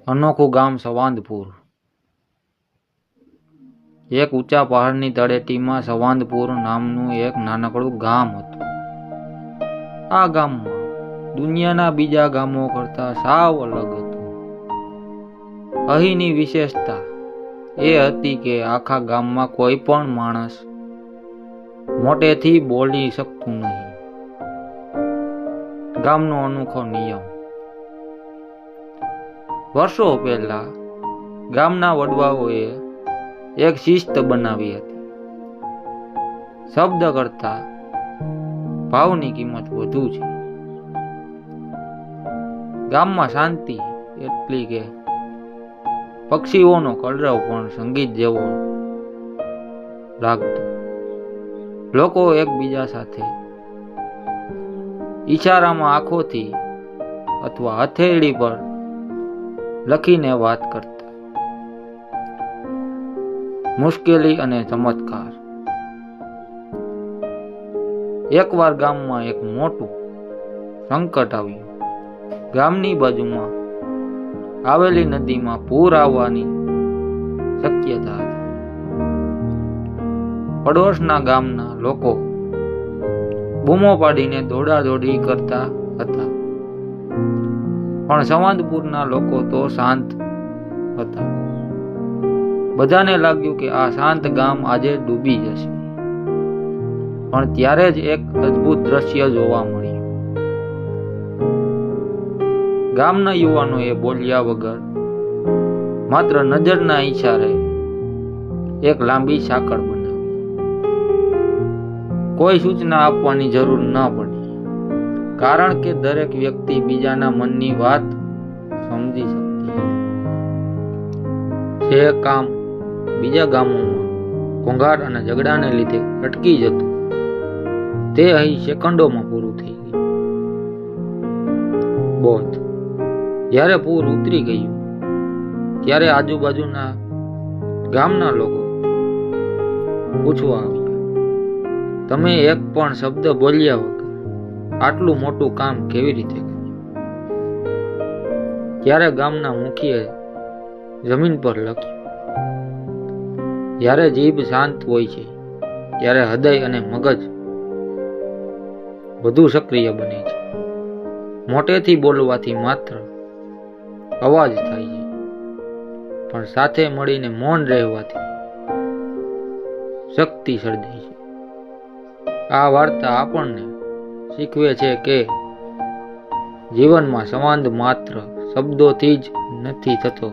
અનોખું ગામ સવાંદપુર. એક ઊંચા પહાડની તળેટીમાં સવાંદપુર નામનું એક નાનકડું ગામ હતું. આ ગામમાં દુનિયાના બીજા ગામો કરતા સાવ અલગ હતું. અહીંની વિશેષતા એ હતી કે આખા ગામમાં કોઈ પણ માણસ મોટેથી બોલી શકતું નહીં. ગામનો અનોખો નિયમ. વર્ષો પહેલા ગામના વડવાઓએ એક શિસ્ત બનાવી હતી. શબ્દ કરતા ભાવની કિંમત વધુ છે. ગામમાં શાંતિ એટલી કે પક્ષીઓનો કલરવ પણ સંગીત જેવો લાગતો. લોકો એકબીજા સાથે ઈશારામાં આંખોથી અથવા હથેળી પર લખીને વાત કરતા. મુશ્કેલી અને ચમત્કાર. એકવાર ગામમાં એક મોટું સંકટ આવ્યું. ગામની બાજુમાં આવેલી નદીમાં પૂર આવવાની શક્યતા હતી. પડોશના ગામના લોકો બૂમો પાડીને દોડાદોડી કરતા હતા, પણ સવાંદપુરના લોકો તો શાંત હતા. બધાને લાગ્યું કે આ શાંત ગામ આજે ડૂબી જશે. પણ ત્યારે જ એક અદ્ભુત દ્રશ્ય જોવા મળ્યું. ગામના યુવાનોએ બોલ્યા વગર માત્ર નજરના ઈશારે એક લાંબી સાંકળ બનાવી. કોઈ સૂચના આપવાની જરૂર ન પડી, કારણ કે દરેક વ્યક્તિ બીજાના મનની વાત સમજી શકતી. જે કામ બીજા ગામોમાં ઘોંઘાટ અને ઝઘડાને લીધે અટકી જતું, તે અહીં સેકન્ડોમાં પૂરું થઈ ગયું. બોધ. જ્યારે પૂર ઉતરી ગયું ત્યારે આજુબાજુના ગામના લોકો પૂછવા આવ્યા, તમે એક પણ શબ્દ બોલ્યા વગર આટલું મોટું કામ કેવી રીતે કર્યું? ત્યારે ગામના મુખીએ જમીન પર લખ્યું, જ્યારે જીભ શાંત હોય છે ત્યારે હૃદય અને મગજ વધુ સક્રિય બને છે. મોટેથી બોલવાથી માત્ર અવાજ થાય છે, પણ સાથે મળીને મૌન રહેવાથી શક્તિ સર્જાય છે. આ વાર્તા આપણને શીખવે છે કે જીવનમાં સંવાદ માત્ર શબ્દોથી જ નથી થતો,